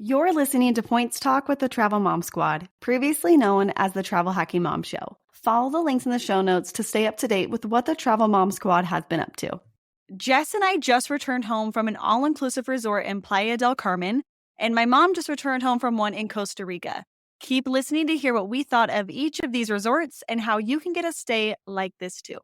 You're listening to Points Talk with the Travel Mom Squad, previously known as the Travel Hacking Mom Show. Follow the links in the show notes to stay up to date with what the Travel Mom Squad has been up to. Jess and I just returned home from an all-inclusive resort in Playa del Carmen, and my mom just returned home from one in Costa Rica. Keep listening to hear what we thought of each of these resorts and how you can get a stay like this too.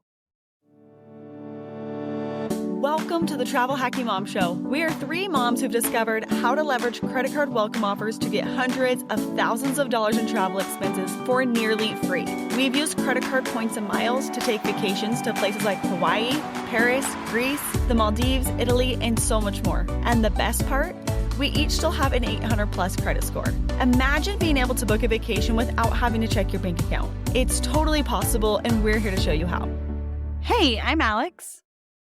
Welcome to the Travel Hacking Mom Show. We are three moms who've discovered how to leverage credit card welcome offers to get hundreds of thousands of dollars in travel expenses for nearly free. We've used credit card points and miles to take vacations to places like Hawaii, Paris, Greece, the Maldives, Italy, and so much more. And the best part? We each still have an 800 plus credit score. Imagine being able to book a vacation without having to check your bank account. It's totally possible, and we're here to show you how. Hey, I'm Alex.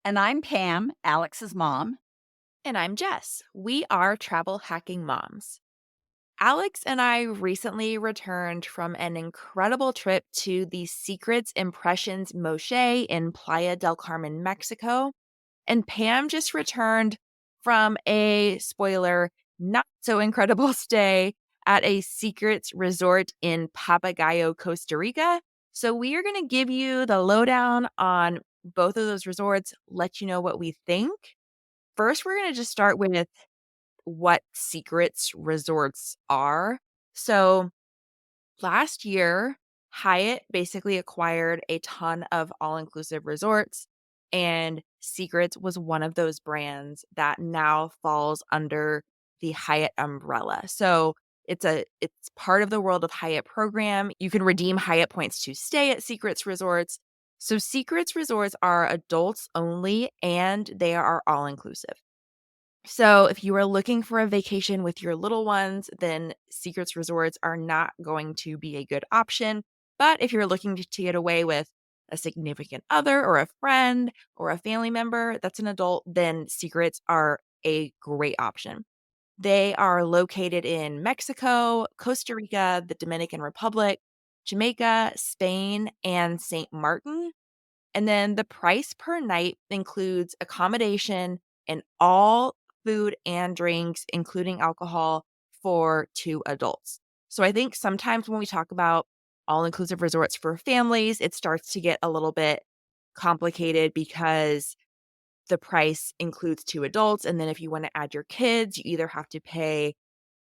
And I'm Pam, Alex's mom. And I'm Jess. We are travel hacking moms. Alex and I recently returned from an incredible trip to the Secrets Impression Moxché in Playa del Carmen, Mexico. And Pam just returned from a, spoiler, not so incredible stay at a Secrets resort in Papagayo, Costa Rica. So we are going to give you the lowdown on both of those resorts, let you know what we think. First, we're going to just start with what Secrets resorts are. So last year, Hyatt basically acquired a ton of all-inclusive resorts, and Secrets was one of those brands that now falls under the Hyatt umbrella. So it's part of the World of Hyatt program. You can redeem Hyatt points to stay at Secrets resorts. So Secrets resorts are adults only, and they are all-inclusive. So if you are looking for a vacation with your little ones, then Secrets resorts are not going to be a good option. But if you're looking to get away with a significant other or a friend or a family member that's an adult, then Secrets are a great option. They are located in Mexico, Costa Rica, the Dominican Republic, Jamaica, Spain, and St. Martin. And then the price per night includes accommodation and all food and drinks, including alcohol, for 2 adults. So I think sometimes when we talk about all-inclusive resorts for families, it starts to get a little bit complicated because the price includes 2 adults. And then if you want to add your kids, you either have to pay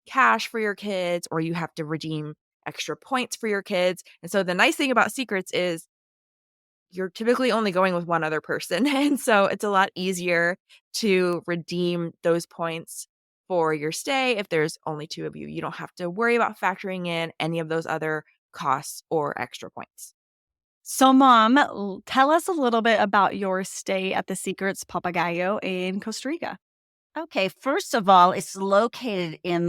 cash for your kids or you have to redeem extra points for your kids. And so the nice thing about Secrets is you're typically only going with one other person. And so it's a lot easier to redeem those points for your stay if there's only 2 of you. You don't have to worry about factoring in any of those other costs or extra points. So, Mom, tell us a little bit about your stay at the Secrets Papagayo in Costa Rica. Okay, first of all, it's located in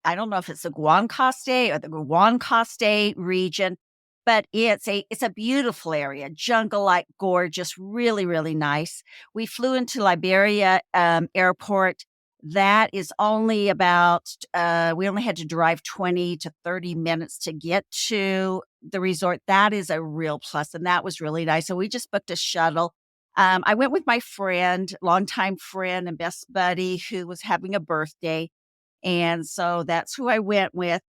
I don't know if it's the Guanacaste or the Guanacaste region, but it's a beautiful area, jungle-like, gorgeous, really, really nice. We flew into Liberia airport. That is only about, we only had to drive 20 to 30 minutes to get to the resort. That is a real plus, and that was really nice. So we just booked a shuttle. I went with my friend, longtime friend and best buddy who was having a birthday. And so that's who I went with.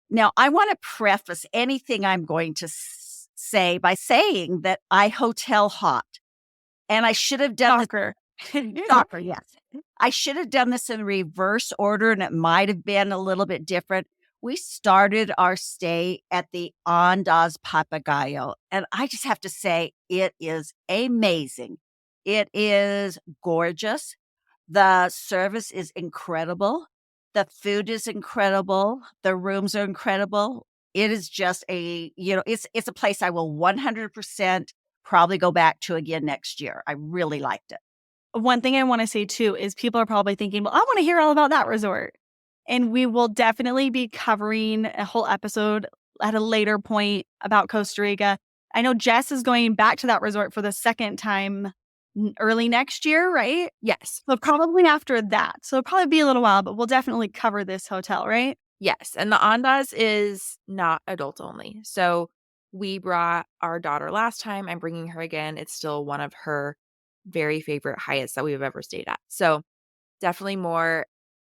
Now, I want to preface anything I'm going to say by saying that I hotel hot. And I should have done Soccer. Soccer, yes. I should have done this in reverse order, and it might have been a little bit different. We started our stay at the Ondas Papagayo, and I just have to say it is amazing. It is gorgeous. The service is incredible. The food is incredible. The rooms are incredible. It is just it's a place I will 100% probably go back to again next year. I really liked it. One thing I want to say too is people are probably thinking, well, I want to hear all about that resort. And we will definitely be covering a whole episode at a later point about Costa Rica. I know Jess is going back to that resort for the second time early next year, right? Yes. So probably after that. So it'll probably be a little while, but we'll definitely cover this hotel, right? Yes. And the Ondas is not adults only. So we brought our daughter last time. I'm bringing her again. It's still one of her very favorite Hyatts that we've ever stayed at. So definitely more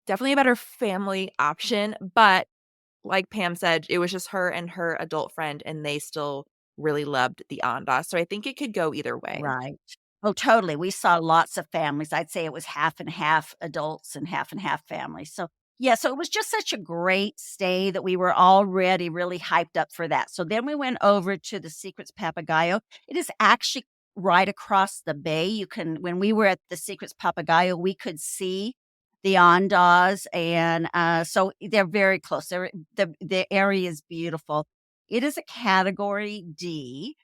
Definitely a better family option, but like Pam said, it was just her and her adult friend, and they still really loved the Andaz, so I think it could go either way. Right. Oh, totally. We saw lots of families. I'd say it was half and half adults and half families. So, yeah, so it was just such a great stay that we were already really hyped up for that. So then we went over to the Secrets Papagayo. It is actually right across the bay. When we were at the Secrets Papagayo, we could see the Ondas, and so they're very close. The area is beautiful. It is a category D.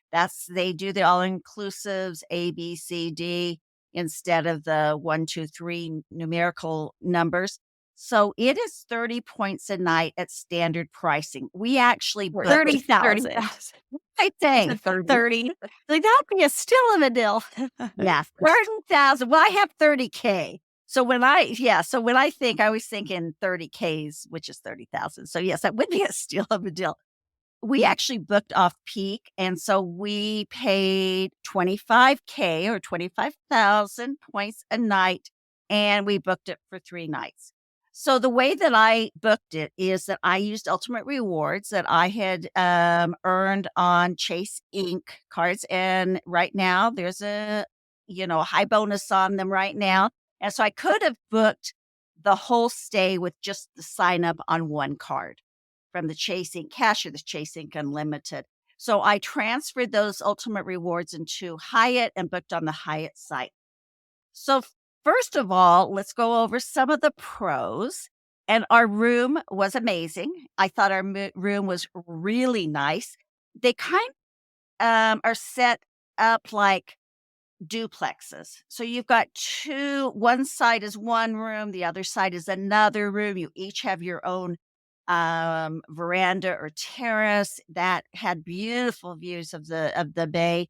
They do the all inclusives A, B, C, D instead of the 1, 2, 3 numerical numbers. So it is 30 points a night at standard pricing. We actually booked 30,000. 30,000. I I think said 30. 30. Like, that'd be a still of a deal. Yeah, 30,000. Well, I have 30K. So when I think, I was thinking 30Ks, which is 30,000. So yes, that would be a steal of a deal. We actually booked off peak, and so we paid 25K or 25,000 points a night, and we booked it for 3 nights. So the way that I booked it is that I used Ultimate Rewards that I had earned on Chase Inc. cards, and right now there's a high bonus on them right now, and so I could have booked the whole stay with just the sign up on one card from the Chase Inc. Cash or the Chase Inc. Unlimited. So I transferred those Ultimate Rewards into Hyatt and booked on the Hyatt site. So first of all, let's go over some of the pros. And our room was amazing. I thought our room was really nice. They kind are set up like duplexes. So you've got one side is one room, the other side is another room. You each have your own veranda or terrace that had beautiful views of the bay,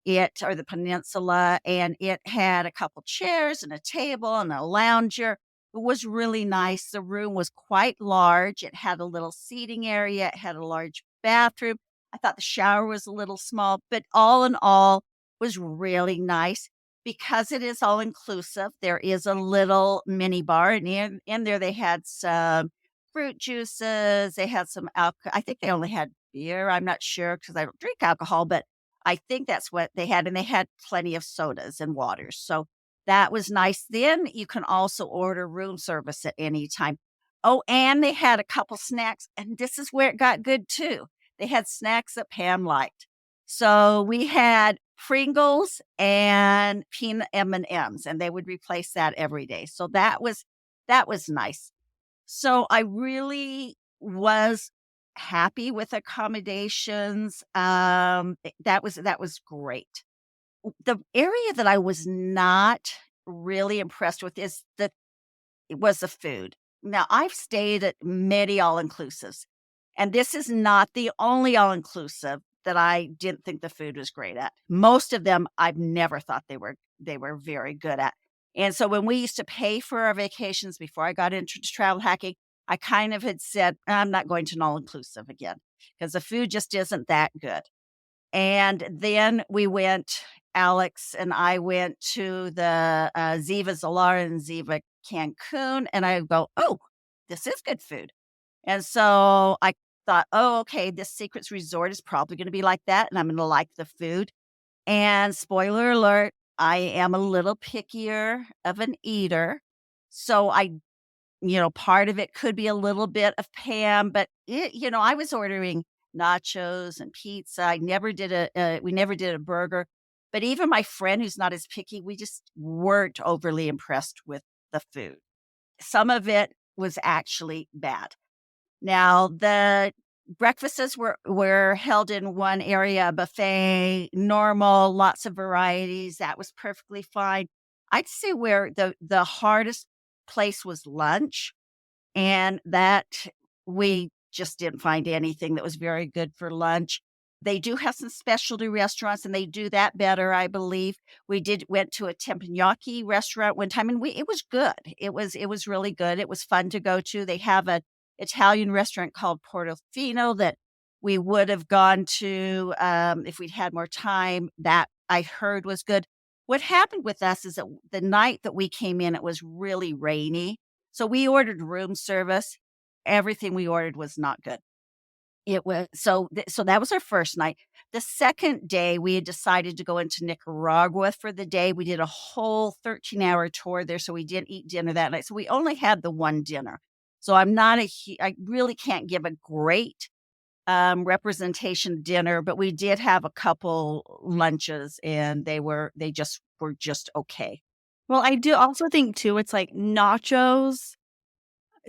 or the peninsula, and it had a couple chairs and a table and a lounger. It was really nice. The room was quite large. It had a little seating area. It had a large bathroom. I thought the shower was a little small, but all in all, was really nice because it is all inclusive. There is a little mini bar, and in there they had some fruit juices. They had some alcohol. I think they only had beer. I'm not sure because I don't drink alcohol, but I think that's what they had. And they had plenty of sodas and waters. So that was nice. Then you can also order room service at any time. Oh, and they had a couple snacks. And this is where it got good too. They had snacks that Pam liked. So we had Pringles and peanut M&Ms, and they would replace that every day. So that was nice. So I really was happy with accommodations. That was great. The area that I was not really impressed with was the food. Now, I've stayed at many all-inclusives, and this is not the only all-inclusive that I didn't think the food was great at. Most of them, I've never thought they were very good at. And so when we used to pay for our vacations before I got into travel hacking, I kind of had said, I'm not going to an all-inclusive again because the food just isn't that good. And then Alex and I went to the Ziva Zalara and Ziva Cancun, and I go, oh, this is good food. And so I thought, oh, okay, this Secrets Resort is probably going to be like that, and I'm going to like the food. And spoiler alert, I am a little pickier of an eater. So part of it could be a little bit of Pam, but I was ordering nachos and pizza. We never did a burger. But even my friend who's not as picky, we just weren't overly impressed with the food. Some of it was actually bad. Now, the breakfasts were held in one area, buffet, normal, lots of varieties. That was perfectly fine. I'd say where the hardest place was lunch, and that we just didn't find anything that was very good for lunch. They do have some specialty restaurants, and they do that better, I believe. We went to a teppanyaki restaurant one time, and it was good. It was really good. It was fun to go to. They have a Italian restaurant called Portofino that we would have gone to if we'd had more time. That I heard was good. What happened with us is that the night that we came in, it was really rainy. So we ordered room service. Everything we ordered was not good. It was so that was our first night. The second day, we had decided to go into Nicaragua for the day. We did a whole 13-hour tour there, so we didn't eat dinner that night. So we only had the one dinner. So I really can't give a great representation dinner, but we did have a couple lunches, and they just were just okay. Well, I do also think too, it's like nachos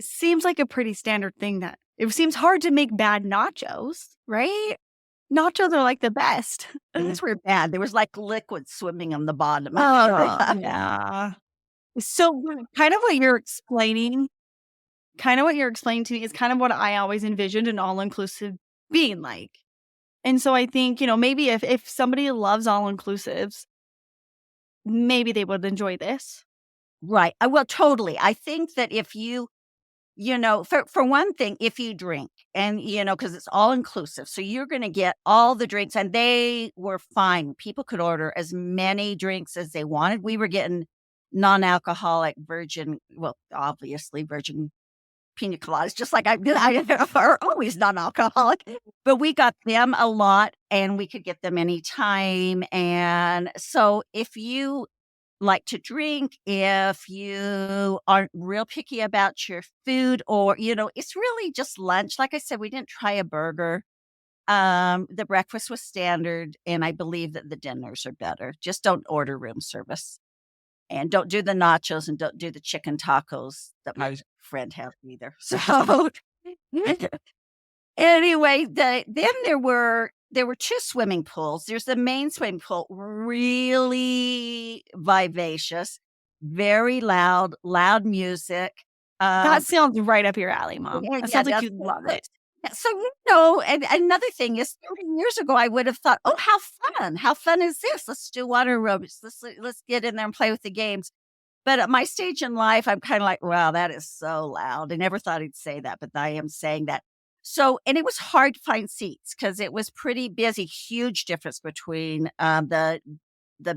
seems like a pretty standard thing that it seems hard to make bad nachos, right? Nachos are like the best. Those were bad. There was like liquid swimming on the bottom. Oh, yeah. So kind of what you're explaining to me is kind of what I always envisioned an all-inclusive being like. And so I think, maybe if somebody loves all-inclusives, maybe they would enjoy this. Right. Well, totally. I think that if for one thing, if you drink and, because it's all inclusive, so you're going to get all the drinks, and they were fine. People could order as many drinks as they wanted. We were getting non-alcoholic obviously virgin pina coladas, just like I are always non-alcoholic, but we got them a lot, and we could get them anytime. And so if you like to drink, if you aren't real picky about your food, or, it's really just lunch. Like I said, we didn't try a burger. The breakfast was standard, and I believe that the dinners are better. Just don't order room service, and don't do the nachos, and don't do the chicken tacos that my friend had either. So anyway, then there were two swimming pools. There's the main swimming pool, really vivacious, very loud music. That sounds right up your alley, Mom. Yeah, That sounds like that's you'd love it. So, and another thing is 30 years ago, I would have thought, oh, how fun. How fun is this? Let's do water aerobics. Let's get in there and play with the games. But at my stage in life, I'm kind of like, wow, that is so loud. I never thought I'd say that, but I am saying that. So, and it was hard to find seats because it was pretty busy. Huge difference between the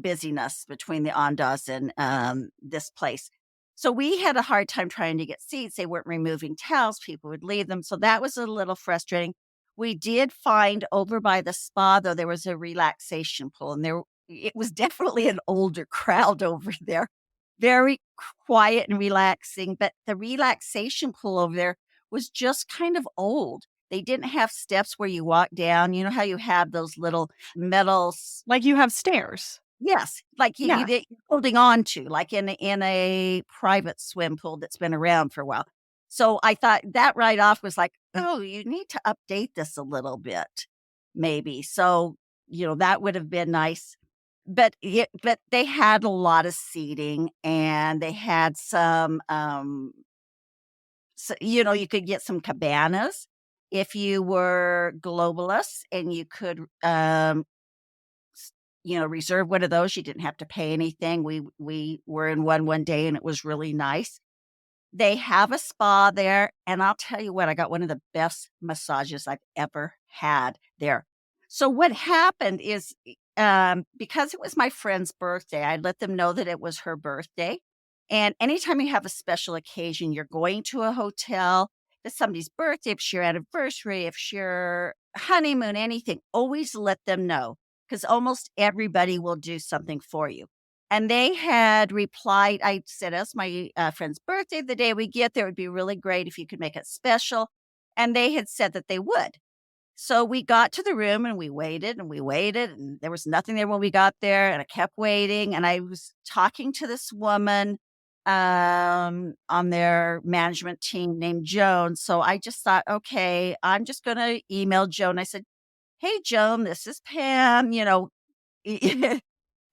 busyness between the Ondas and this place. So we had a hard time trying to get seats. They weren't removing towels. People would leave them. So that was a little frustrating. We did find over by the spa, though, there was a relaxation pool, and it was definitely an older crowd over there. Very quiet and relaxing, but the relaxation pool over there was just kind of old. They didn't have steps where you walk down. You know how you have those little metal Like you have stairs. Yes, like Yeah. you're holding on to, like in a private swim pool that's been around for a while. So I thought that right off was like, oh, you need to update this a little bit, maybe. So, that would have been nice. But they had a lot of seating, and they had some, you could get some cabanas if you were globalist, and you could, reserve one of those. You didn't have to pay anything. We were in one day, and it was really nice. They have a spa there, and I'll tell you what, I got one of the best massages I've ever had there. So what happened is, because it was my friend's birthday, I let them know that it was her birthday. And anytime you have a special occasion, you're going to a hotel, if it's somebody's birthday, if it's your anniversary, if it's your honeymoon, anything, always let them know, because almost everybody will do something for you. And they had replied, I said, it's my friend's birthday the day we get there. It would be really great if you could make it special. And they had said that they would. So we got to the room, and we waited, and there was nothing there when we got there. And I kept waiting, and I was talking to this woman on their management team named Joan. So I just thought, okay, I'm just going to email Joan. I said, hey, Joan, this is Pam,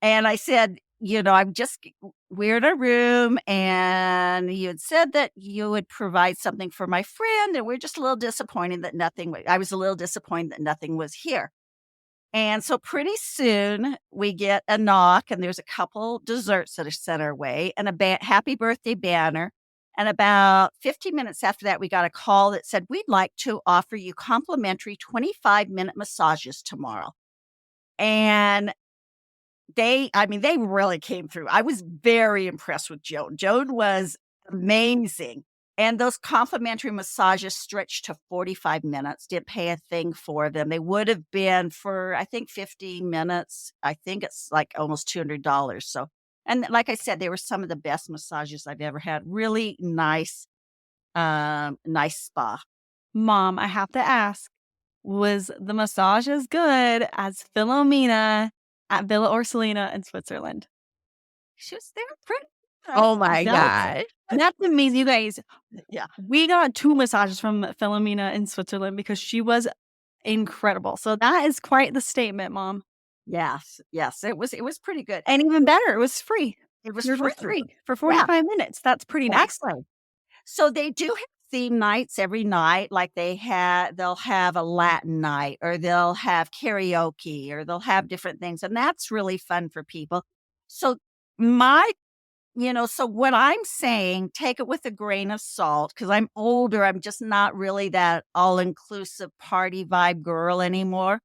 and I said, we're in a room, and you had said that you would provide something for my friend, and we're just a little disappointed that I was a little disappointed that nothing was here. And so pretty soon we get a knock, and there's a couple desserts that are sent our way, and a happy birthday banner. And about 15 minutes after that, we got a call that said, we'd like to offer you complimentary 25-minute massages tomorrow. And they really came through. I was very impressed with Joan. Joan was amazing. And those complimentary massages stretched to 45 minutes. Didn't pay a thing for them. They would have been for, I think, 50 minutes. I think it's like almost $200. So, and like I said, they were some of the best massages I've ever had. Really nice, nice spa. Mom, I have to ask, was the massage as good as Philomena at Villa Orsolina in Switzerland? She was there pretty. Oh my That's- gosh. That's amazing, you guys. Yeah. We got 2 massages from Philomena in Switzerland because she was incredible. So that is quite the statement, Mom. Yes. Yes. It was pretty good. And even better, it was free. It was Yours was free. free for 45 minutes. That's pretty nice. Exactly. So they do have theme nights every night. Like they'll have a Latin night, or they'll have karaoke, or they'll have different things. And that's really fun for people. So so what I'm saying, take it with a grain of salt, because I'm older. I'm just not really that all-inclusive party vibe girl anymore.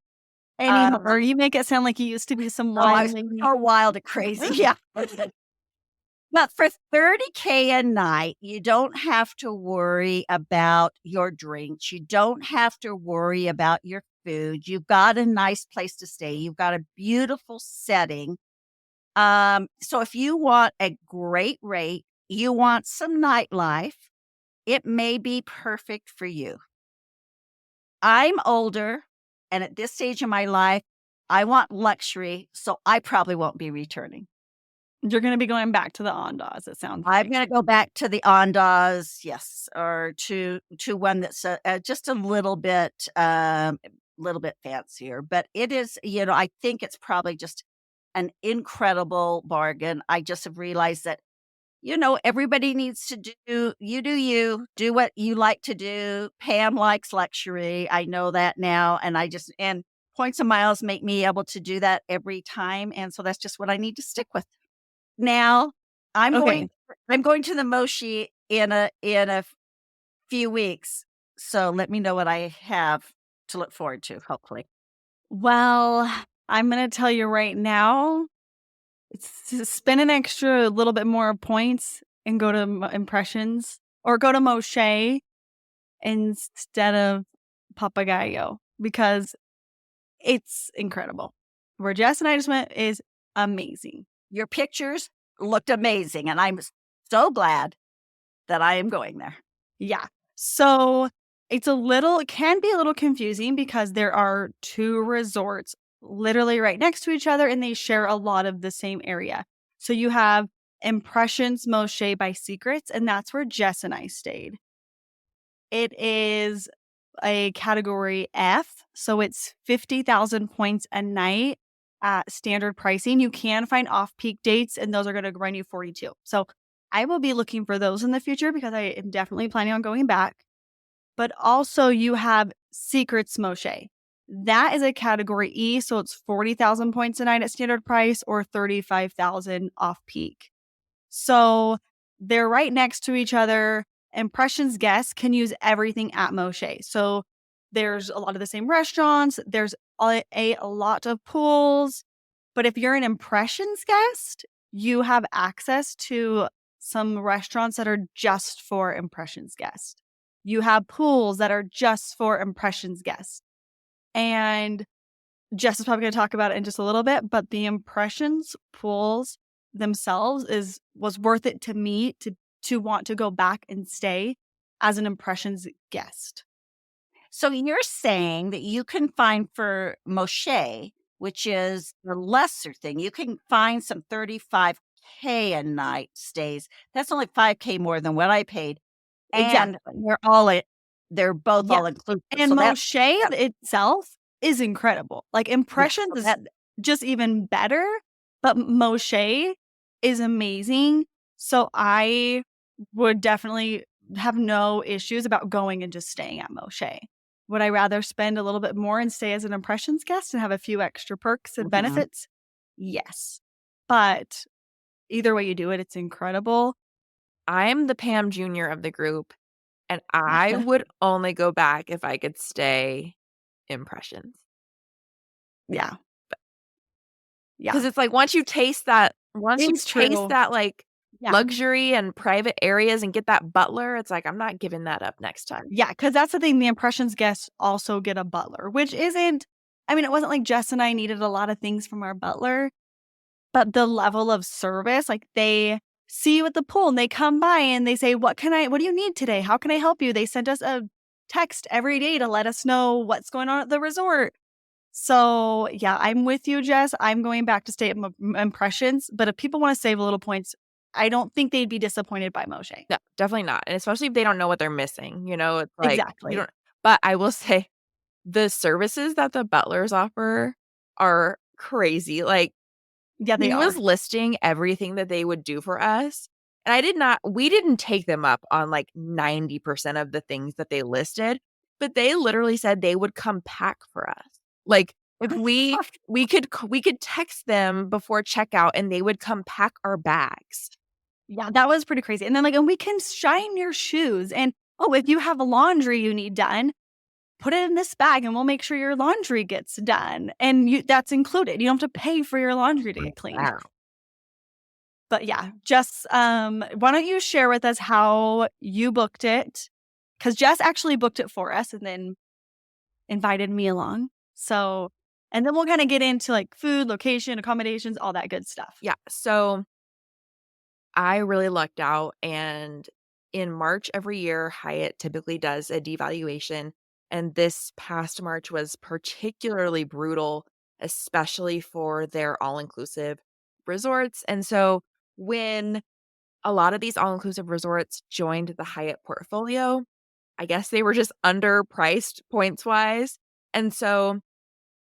Or you make it sound like you used to be some wild lady. Or wild and crazy. Yeah. But for $30K a night, you don't have to worry about your drinks. You don't have to worry about your food. You've got a nice place to stay. You've got a beautiful setting. So if you want a great rate, you want some nightlife, it may be perfect for you. I'm older, and at this stage of my life, I want luxury, so I probably won't be returning. You're going to be going back to the Ondas, it sounds like. I'm going to go back to the Ondas, yes, or to one that's just a little bit fancier. But it is, I think it's probably just an incredible bargain. I just have realized that, everybody needs to do what you like to do. Pam likes luxury. I know that now. And points and miles make me able to do that every time. And so that's just what I need to stick with. Now I'm going to the Moxché in a few weeks. So let me know what I have to look forward to, hopefully. Well, I'm going to tell you right now, it's to spend an extra little bit more points and go to Impressions or go to Moxché instead of Papagayo, because it's incredible. Where Jess and I just went is amazing. Your pictures looked amazing, and I'm so glad that I am going there. Yeah. So it can be a little confusing because there are 2 resorts literally right next to each other, and they share a lot of the same area. So you have Impressions Moxché by Secrets, and that's where Jess and I stayed. It is a category F, so it's 50,000 points a night at standard pricing. You can find off-peak dates, and those are going to run you 42. So I will be looking for those in the future because I am definitely planning on going back. But also you have Secrets Moxché. That is a category E, so it's 40,000 points a night at standard price or 35,000 off-peak. So they're right next to each other. Impressions guests can use everything at Moxché. So there's a lot of the same restaurants. There's a lot of pools. But if you're an Impressions guest, you have access to some restaurants that are just for Impressions guests. You have pools that are just for Impressions guests. And Jess is probably going to talk about it in just a little bit, but the Impressions pools themselves was worth it to me to want to go back and stay as an Impressions guest. So you're saying that you can find for Moxché, which is the lesser thing, you can find some 35K a night stays. That's only 5K more than what I paid. And they're both all inclusive. And so Moxché itself is incredible. Like Impressions is just even better, but Moxché is amazing. So I would definitely have no issues about going and just staying at Moxché. Would I rather spend a little bit more and stay as an Impressions guest and have a few extra perks and benefits? Yes. But either way you do it, it's incredible. I'm the Pam Jr. of the group, and I would only go back if I could stay Impressions. Yeah. Because it's like once you taste that like luxury and private areas and get that butler. It's like, I'm not giving that up next time. Yeah, because that's the thing. The Impressions guests also get a butler, which isn't, I mean, it wasn't like Jess and I needed a lot of things from our butler, but the level of service, like they see you at the pool and they come by and they say, what do you need today? How can I help you? They sent us a text every day to let us know what's going on at the resort. So yeah, I'm with you, Jess. I'm going back to stay at Impressions, but if people want to save a little points, I don't think they'd be disappointed by Moxché. No, definitely not. And especially if they don't know what they're missing, it's like, Exactly. you don't, but I will say the services that the butlers offer are crazy. Like, Yeah, they he was are. listing everything that they would do for us. And we didn't take them up on like 90% of the things that they listed, but they literally said they would come pack for us. Like, if we could text them before checkout and they would come pack our bags. Yeah, that was pretty crazy. And then and we can shine your shoes. And if you have a laundry you need done, put it in this bag and we'll make sure your laundry gets done. And that's included. You don't have to pay for your laundry to get cleaned. Wow. But yeah, Jess, why don't you share with us how you booked it? Because Jess actually booked it for us and then invited me along. So, and then we'll kind of get into like food, location, accommodations, all that good stuff. Yeah. So I really lucked out. And in March every year, Hyatt typically does a devaluation. And this past March was particularly brutal, especially for their all inclusive resorts. And so when a lot of these all inclusive resorts joined the Hyatt portfolio, I guess they were just underpriced points wise. And so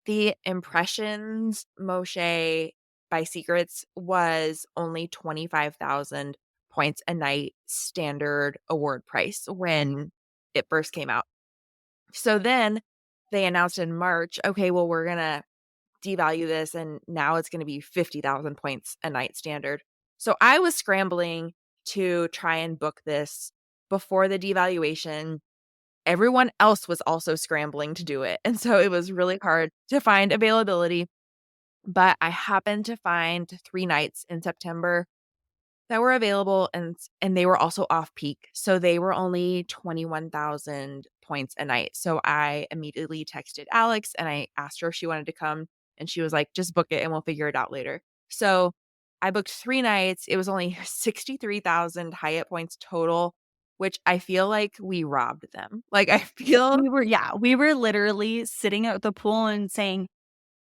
the Impressions Moxché by Secrets was only 25,000 points a night standard award price when it first came out. So then they announced in March, okay, well, we're going to devalue this and now it's going to be 50,000 points a night standard. So I was scrambling to try and book this before the devaluation. Everyone else was also scrambling to do it. And so it was really hard to find availability. But I happened to find 3 nights in September that were available and they were also off peak. So they were only 21,000 points a night. So I immediately texted Alex and I asked her if she wanted to come and she was like, just book it and we'll figure it out later. So I booked 3 nights. It was only 63,000 Hyatt points total, which I feel like we robbed them. Like I feel We were literally sitting at the pool and saying,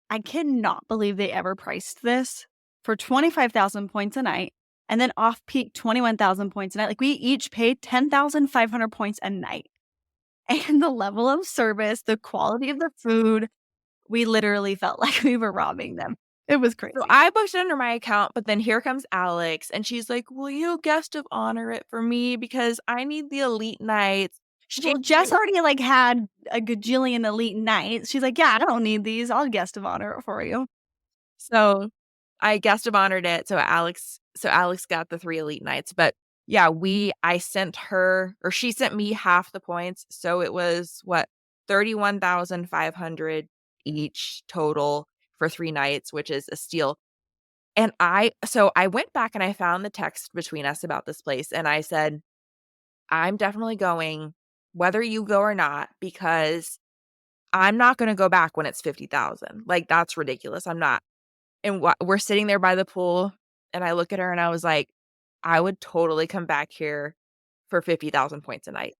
I cannot believe they ever priced this for 25,000 points a night and then off peak 21,000 points a night. Like we each paid 10,500 points a night. And the level of service, the quality of the food, we literally felt like we were robbing them. It was crazy. So I booked it under my account, but then here comes Alex and she's like, will you guest of honor it for me? Because I need the elite nights. Well, Jess already had a gajillion elite nights. She's like, yeah, I don't need these. I'll guest of honor it for you. So I guest of honored it. So Alex got the 3 elite nights. But yeah, I sent her, or she sent me half the points. So it was 31,500 each total for 3 nights, which is a steal. And I went back and I found the text between us about this place. And I said, I'm definitely going, whether you go or not, because I'm not going to go back when it's 50,000. Like, that's ridiculous. I'm not. And we're sitting there by the pool and I look at her and I was like, I would totally come back here for 50,000 points a night.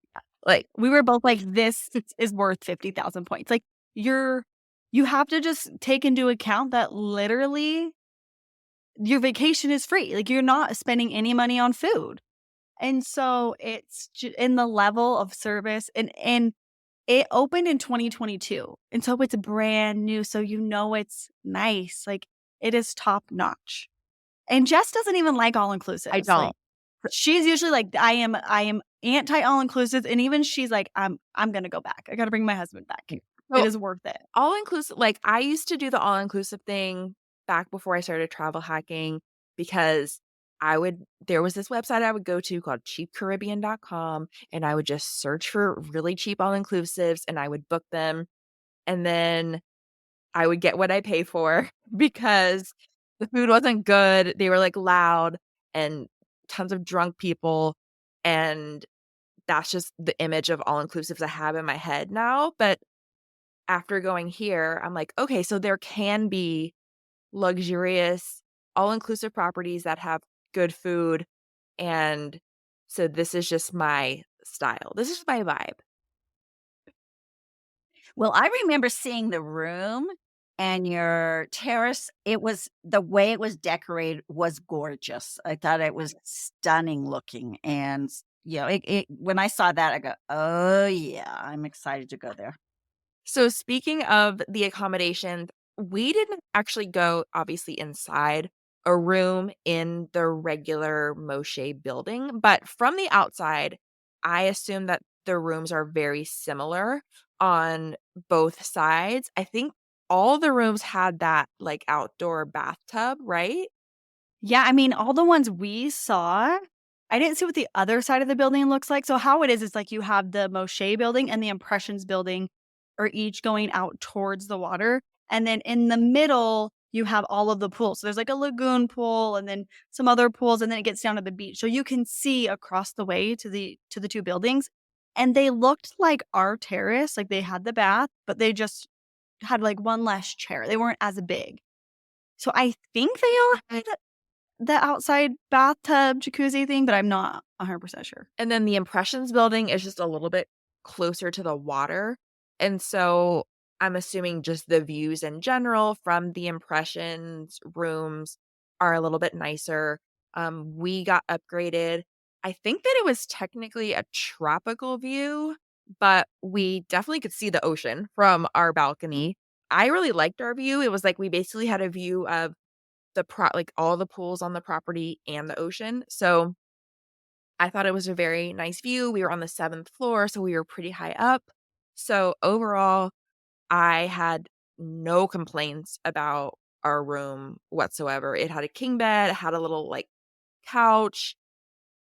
Like, we were both like, this is worth 50,000 points. Like you have to just take into account that literally your vacation is free. Like you're not spending any money on food. And so it's in the level of service and it opened in 2022. And so it's brand new. So it's nice. Like it is top notch. And Jess doesn't even like all inclusive. I don't. Like, she's usually like, I am anti all inclusive. And even she's like, I'm gonna go back. I gotta bring my husband back. So, it is worth it. All inclusive, like I used to do the all inclusive thing back before I started travel hacking because there was this website I would go to called cheapcaribbean.com and I would just search for really cheap all inclusives and I would book them and then I would get what I pay for because the food wasn't good. They were like loud and tons of drunk people, and that's just the image of all-inclusives I have in my head now. But after going here, I'm like, okay, so there can be luxurious, all-inclusive properties that have good food, and so this is just my style. This is my vibe. Well, I remember seeing the room and your terrace. It was the way it was decorated was gorgeous. I thought it was stunning looking. And, when I saw that, I go, oh, yeah, I'm excited to go there. So speaking of the accommodations, we didn't actually go obviously inside a room in the regular Moxché building, but from the outside, I assume that the rooms are very similar on both sides. I think all the rooms had that like outdoor bathtub, right? Yeah, I mean, all the ones we saw, I didn't see what the other side of the building looks like. So how it is like you have the Moxché building and the Impressions building are each going out towards the water. And then in the middle, you have all of the pools. So there's like a lagoon pool and then some other pools, and then it gets down to the beach. So you can see across the way to the two buildings. And they looked like our terrace, like they had the bath, but they just had like one less chair. They weren't as big. So I think they all had the outside bathtub jacuzzi thing, but I'm not 100% sure. And then the Impressions building is just a little bit closer to the water. And so I'm assuming just the views in general from the Impressions rooms are a little bit nicer. We got upgraded. I think that it was technically a tropical view, but we definitely could see the ocean from our balcony. I really liked our view. It was like we basically had a view of like all the pools on the property and the ocean. So I thought it was a very nice view. We were on the 7th floor, so we were pretty high up. So overall, I had no complaints about our room whatsoever. It had a king bed, it had a little like couch,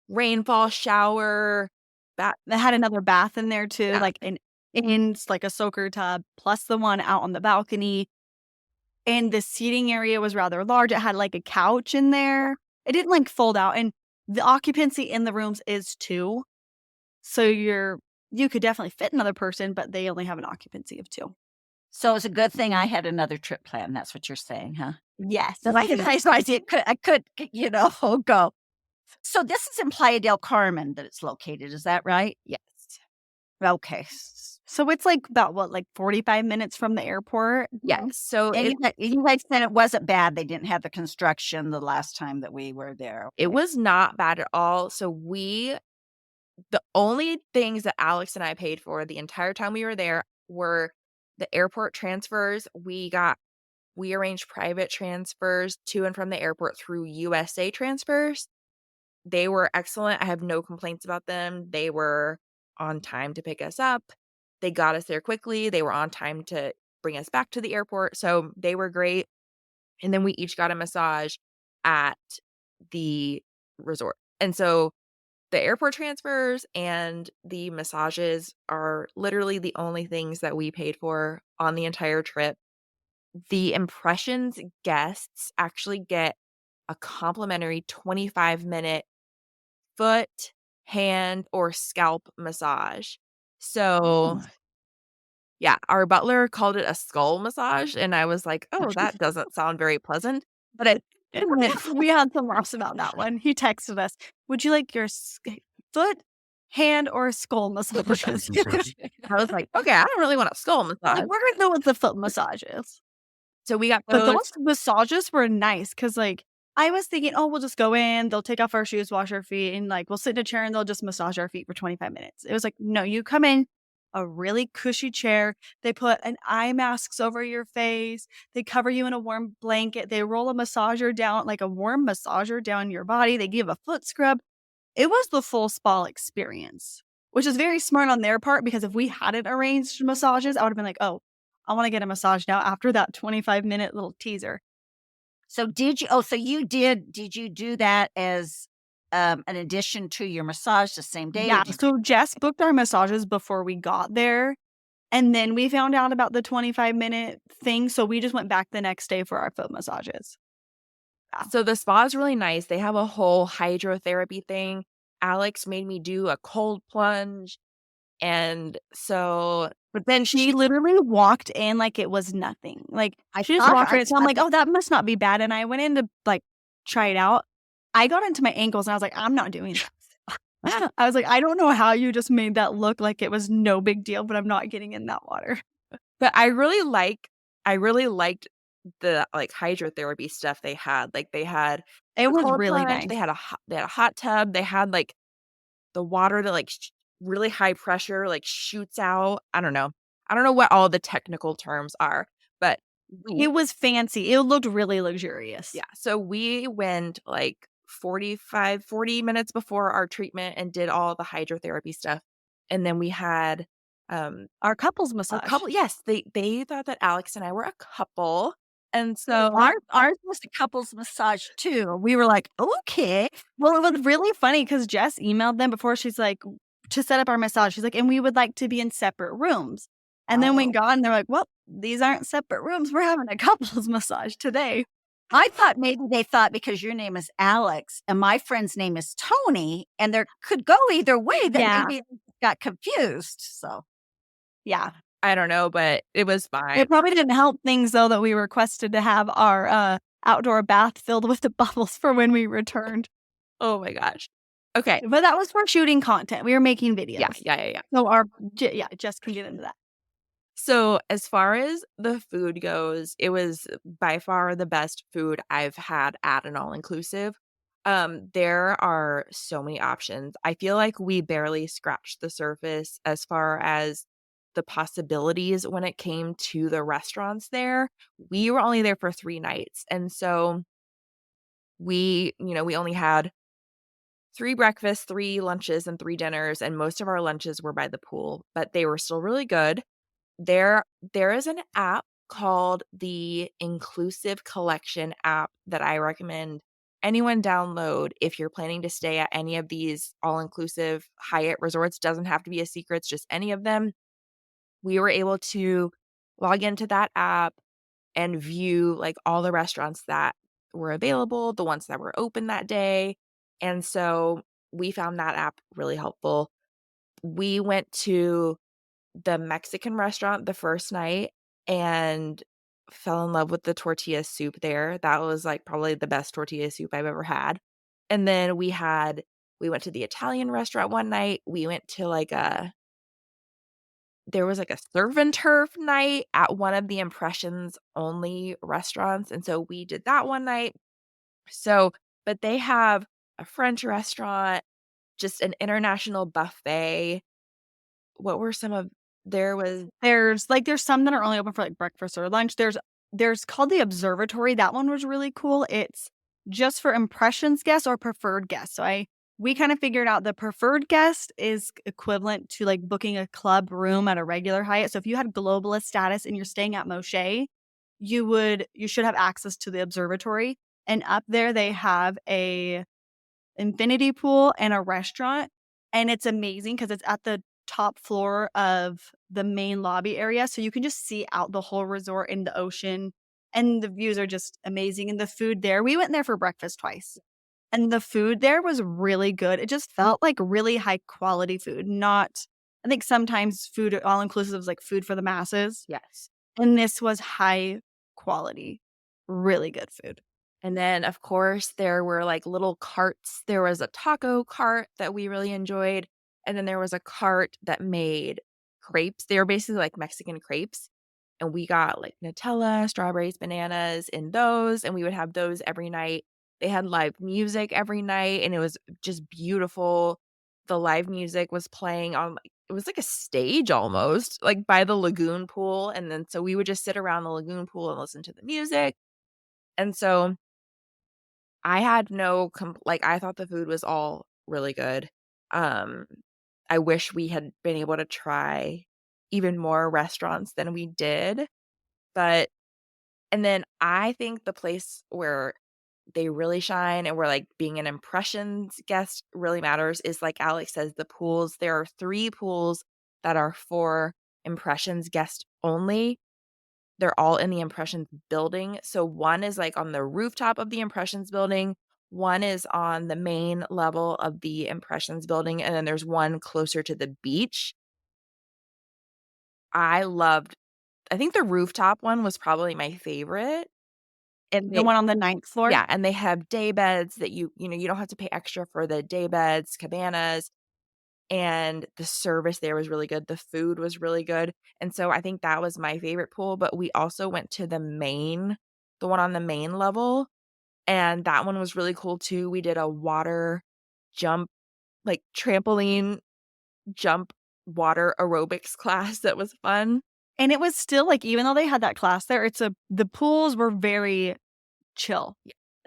rainfall shower, that They had another bath in there too, yeah. like in like a soaker tub, plus the one out on the balcony. And the seating area was rather large. It had like a couch in there. It didn't like fold out. And the occupancy in the rooms is 2. So you could definitely fit another person, but they only have an occupancy of 2. So it's a good thing I had another trip planned. That's what you're saying, huh? Yes. So I could, go. So this is in Playa del Carmen that it's located. Is that right? Yes. Okay. So it's like about what, like 45 minutes from the airport? Yes. So And you guys said it wasn't bad. They didn't have the construction the last time that we were there. it was not bad at all. So the only things that Alex and I paid for the entire time we were there were the airport transfers. We arranged private transfers to and from the airport through USA transfers. They were excellent. I have no complaints about them. They were on time to pick us up. They got us there quickly. They were on time to bring us back to the airport. So they were great. And then we each got a massage at the resort. And so the airport transfers and the massages are literally the only things that we paid for on the entire trip. The Impressions guests actually get a complimentary 25-minute foot, hand, or scalp massage. So, yeah, our butler called it a skull massage, and I was like, "Oh, that doesn't sound very pleasant." But We had some laughs about that one. He texted us, "Would you like your foot, hand, or skull massages?" I was like, "Okay, I don't really want a skull Like, massage." we're gonna go with the foot massages. So we got But those. those massages were nice because, like, I was thinking, oh, we'll just go in, they'll take off our shoes, wash our feet, and like we'll sit in a chair and they'll just massage our feet for 25 minutes. It was like, no, you come in a really cushy chair. They put an eye masks over your face. They cover you in a warm blanket. They roll a massager down, like a warm massager down your body. They give a foot scrub. It was the full spa experience, which is very smart on their part because if we hadn't arranged massages, I would have been like, oh, I want to get a massage now after that 25-minute little teaser. So did you do that as an addition to your massage the same day? Yeah, so Jess booked our massages before we got there, and then we found out about the 25-minute thing, so we just went back the next day for our foot massages. So the spa is really nice. They have a whole hydrotherapy thing. Alex made me do a cold plunge. And so But then she literally walked in like it was nothing. Like, I she just thought walked I in. So I'm thought like, that oh, that must not be bad. And I went in to like try it out. I got into my ankles and I was like, I'm not doing this. I was like, I don't know how you just made that look like it was no big deal, but I'm not getting in that water. but I really liked the, like, hydrotherapy stuff they had. Like, they had It the was cold really plunge, nice. they had a hot tub, they had, like, the water that, like, really high pressure, like, shoots out. I don't know. I don't know what all the technical terms are, but we It was fancy. It looked really luxurious. yeah, so we went, like, 40 minutes before our treatment and did all the hydrotherapy stuff, and then we had, Our couples our massage. couple yes, they thought that Alex and I were a couple, and so ours was a couple's massage too. We were like, okay. Well, it was really funny because Jess emailed them before. She's like, to set up our massage. She's like, and we would like to be in separate rooms. And then we Oh. got and they're like, well, these aren't separate rooms. We're having a couples massage today. I thought maybe they thought because your name is Alex and my friend's name is Tony, and there could go either way that Yeah. maybe they got confused. So Yeah. I don't know, but it was fine. It probably didn't help things, though, that we requested to have our outdoor bath filled with the bubbles for when we returned. Oh my gosh. Okay. But that was for shooting content. We were making videos. Yeah. So Jess can get into that. So, as far as the food goes, it was by far the best food I've had at an all-inclusive. There are so many options. I feel like we barely scratched the surface as far as the possibilities when it came to the restaurants there. We were only there for 3 nights, and so we only had 3 breakfasts, 3 lunches, and 3 dinners, and most of our lunches were by the pool, but they were still really good. There is an app called the Inclusive Collection app that I recommend anyone download if you're planning to stay at any of these all-inclusive Hyatt resorts. Doesn't have to be a Secrets, just any of them. We were able to log into that app and view, like, all the restaurants that were available, the ones that were open that day, and so we found that app really helpful. We went to the Mexican restaurant the first night and fell in love with the tortilla soup there. That was, like, probably the best tortilla soup I've ever had. And then we went to the Italian restaurant one night. We went to, like, there was, like, a surf and turf night at one of the Impressions only restaurants, and so we did that one night. So but they have a French restaurant, just an international buffet. What were some of there was There's some that are only open for like breakfast or lunch. There's called the Observatory. That one was really cool. It's just for Impressions guests or preferred guests. So we kind of figured out the preferred guest is equivalent to like booking a club room at a regular Hyatt. So if you had globalist status and you're staying at Moxché, you should have access to the Observatory. And up there they have a infinity pool and a restaurant. And it's amazing because it's at the top floor of the main lobby area. So you can just see out the whole resort in the ocean. And the views are just amazing. And the food there, we went there for breakfast twice. And the food there was really good. It just felt like really high quality food. I think sometimes food all inclusive is like food for the masses. yes. And this was high quality, really good food. And then, of course, there were, like, little carts. There was a taco cart that we really enjoyed, and then there was a cart that made crepes. They were basically like Mexican crepes, and we got, like, Nutella, strawberries, bananas in those, and we would have those every night. They had live music every night, and it was just beautiful. The live music was playing on, like it was like a stage almost, like, by the lagoon pool, and then so we would just sit around the lagoon pool and listen to the music, and so I had no like, I thought the food was all really good. Um, I wish we had been able to try even more restaurants than we did, but and then I think the place where they really shine and where, like, being an Impressions guest really matters is, like Alex says, the pools. There are 3 pools that are for Impressions guests only, They're all in the Impressions building. So one is like on the rooftop of the Impressions building, one is on the main level of the Impressions building, and then there's one closer to the beach. I think the rooftop one was probably my favorite. And The one on the ninth floor? yeah, and they have day beds that you don't have to pay extra for the day beds, cabanas, and the service there was really good. The food was really good. And so I think that was my favorite pool, but we also went to the one on the main level, and that one was really cool too. We did a water jump, like trampoline jump water aerobics class that was fun. And it was still like, even though they had that class there, the pools were very chill.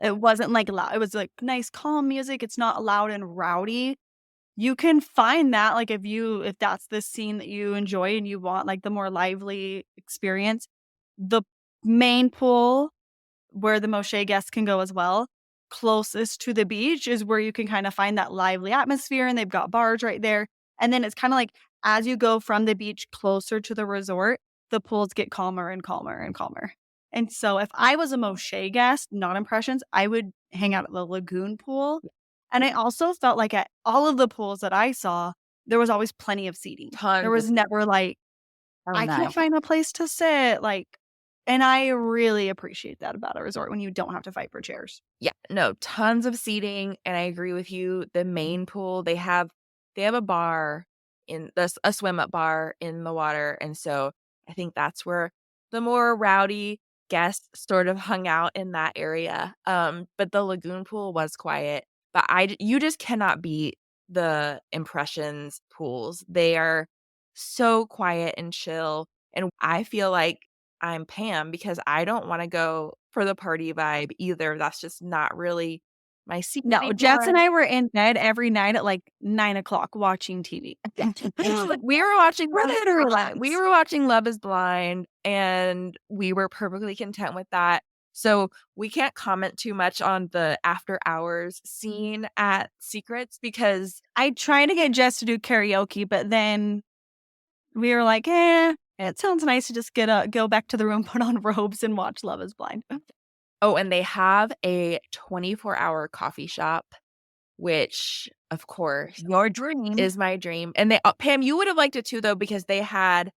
It wasn't like loud. It was like nice, calm music. It's not loud and rowdy. You can find that, like, if that's the scene that you enjoy and you want like the more lively experience, the main pool where the Moxché guests can go as well, closest to the beach, is where you can kind of find that lively atmosphere, and they've got bars right there. And then it's kind of like as you go from the beach closer to the resort, the pools get calmer and calmer and calmer. And so if I was a Moxché guest, not Impressions, I would hang out at the lagoon pool. And I also felt like at all of the pools that I saw, there was always plenty of seating. Tons There of was never like, Oh, I can't nice. find a place to sit. Like, and I really appreciate that about a resort when you don't have to fight for chairs. Yeah, no, tons of seating, and I agree with you. The main pool, they have a bar a swim up bar in the water, and so I think that's where the more rowdy guests sort of hung out in that area. But the lagoon pool was quiet, but you just cannot beat the Impressions pools. They are so quiet and chill, and I feel like I'm Pam because I don't wanna go for the party vibe either. That's just not really my scene No, Jess and anymore. I were in bed every night at like 9 o'clock watching TV. We were watching We're there to relax. We were watching Love Is Blind, and we were perfectly content with that. So, we can't comment too much on the after hours scene at Secrets because I tried to get Jess to do karaoke, but then we were like, it sounds nice to just go back to the room, put on robes, and watch Love Is Blind. oh, and they have a 24-hour coffee shop, which, of course, Your dream. is my dream. And Pam, you would have liked it too, though, because they had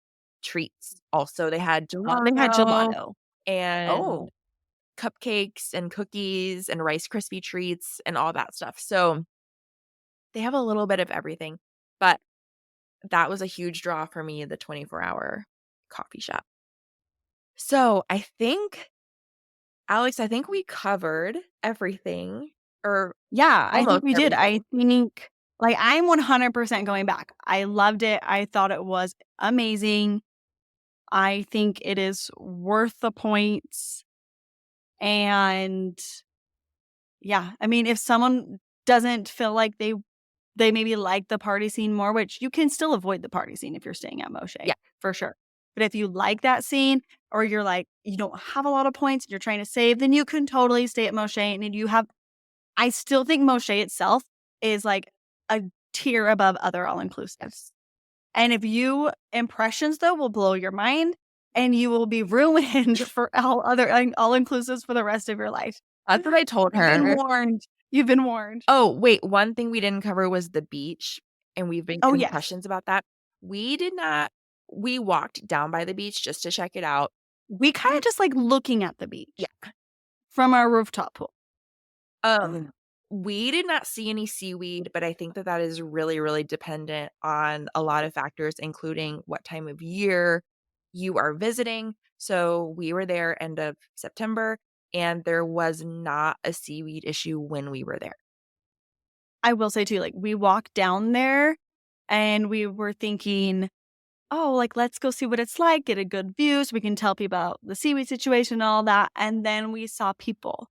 treats also. They had They had gelato gelato. and Oh, cupcakes and cookies and Rice Krispie treats and all that stuff. So they have a little bit of everything. But that was a huge draw for me, the 24-hour coffee shop. So Alex, I think we covered everything, or Yeah, I think almost we did. I everything. think, like, I'm 100% going back. I loved it. I thought it was amazing. I think it is worth the points. And yeah, I mean, if someone doesn't feel like they maybe like the party scene more, which you can still avoid the party scene if you're staying at Moxché, Yeah. for sure. But if you like that scene, or you're like, you don't have a lot of points, and you're trying to save, then you can totally stay at Moxché. And I still think Moxché itself is like a tier above other all-inclusives. And if Impressions, though, will blow your mind, and you will be ruined for all other all-inclusives for the rest of your life. That's what I told You've been her. warned. You've been warned. Oh, wait, one thing we didn't cover was the beach, and we've been Oh, getting yes. questions about that. We walked down by the beach just to check it out. We kind of just like looking at the beach. Yeah. From our rooftop pool. We did not see any seaweed, but I think that is really, really dependent on a lot of factors, including what time of year you are visiting. So we were there end of September, and there was not a seaweed issue when we were there. I will say too, like, we walked down there and we were thinking, oh, like, let's go see what it's like, get a good view so we can tell people about the seaweed situation and all that. And then we saw people.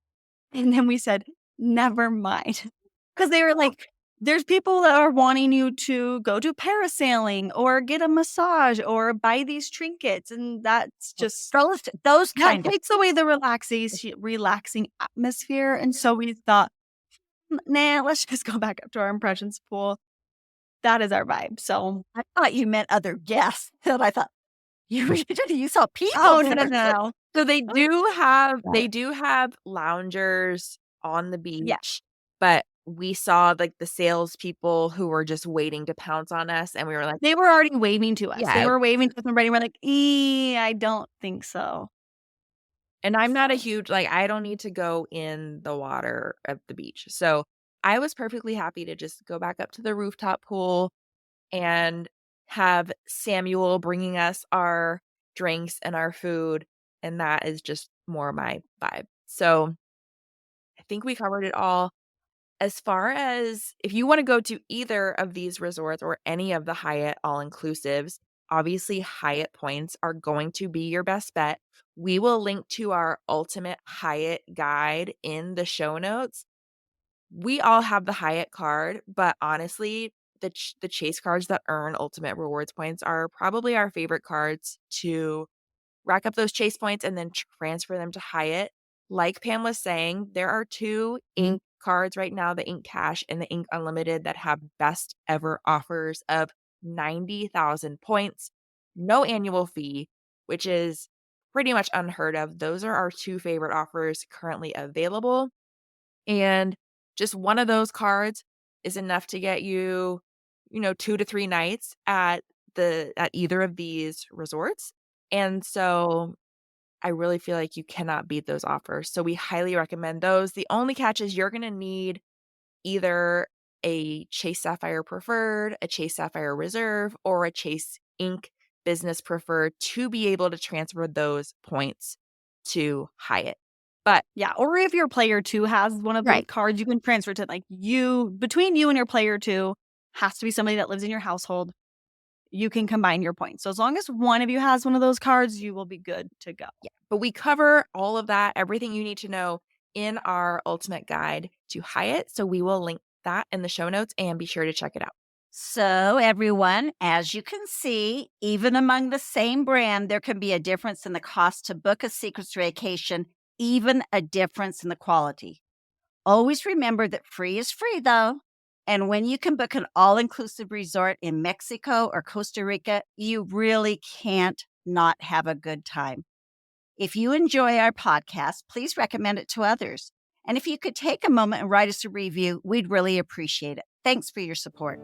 And then we said, never mind. Because they were like, there's people that are wanting you to go do parasailing or get a massage or buy these trinkets. And that's just, those that kind of. takes away the relaxing atmosphere. And so we thought, nah, let's just go back up to our Impressions pool. That is our vibe. So I thought you meant other guests. And I thought, You saw people. Oh, no. So they do have Right. loungers on the Yeah. beach, but we saw, like, the salespeople who were just waiting to pounce on us, and we were like, They were already waving to us. They yeah. were waving to us already. We're like, I don't think so. And I'm not a huge like, I don't need to go in the water at the beach. So, I was perfectly happy to just go back up to the rooftop pool and have Samuel bringing us our drinks and our food, and that is just more my vibe. So, I think we covered it all. As far as if you wanna go to either of these resorts or any of the Hyatt all-inclusives, obviously Hyatt points are going to be your best bet. We will link to our ultimate Hyatt guide in the show notes. We all have the Hyatt card, but honestly, the Chase cards that earn ultimate rewards points are probably our favorite cards to rack up those Chase points and then transfer them to Hyatt. Like Pam was saying, there are 2 Ink cards right now, the Ink Cash and the Ink Unlimited, that have best ever offers of 90,000 points, no annual fee, which is pretty much unheard of. Those are our 2 favorite offers currently available, and just one of those cards is enough to get you, 2 to 3 nights at either of these resorts, and so I really feel like you cannot beat those offers, so we highly recommend those. The only catch is you're gonna need either a Chase Sapphire Preferred, a Chase Sapphire Reserve, or a Chase Ink Business Preferred to be able to transfer those points to Hyatt. But Yeah, or if your player 2 has one of those right. cards, you can transfer to, like, between you and your player 2 has to be somebody that lives in your household. You can combine your points. So as long as one of you has one of those cards, you will be good to go. Yeah, but we cover all of that, everything you need to know in our ultimate guide to Hyatt, so we will link that in the show notes and be sure to check it out. So, everyone, as you can see, even among the same brand, there can be a difference in the cost to book a Secrets vacation, even a difference in the quality. Always remember that free is free, though. And when you can book an all inclusive resort in Mexico or Costa Rica, you really can't not have a good time. If you enjoy our podcast, please recommend it to others. And if you could take a moment and write us a review, we'd really appreciate it. Thanks for your support.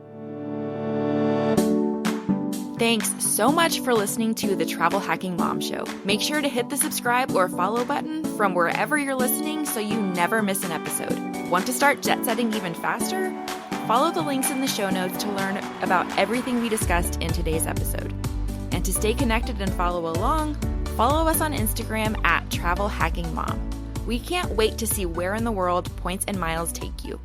Thanks so much for listening to the Travel Hacking Mom Show. Make sure to hit the subscribe or follow button from wherever you're listening so you never miss an episode. Want to start jet setting even faster? Follow the links in the show notes to learn about everything we discussed in today's episode. And to stay connected and follow along, follow us on Instagram at Travel Hacking Mom. We can't wait to see where in the world points and miles take you.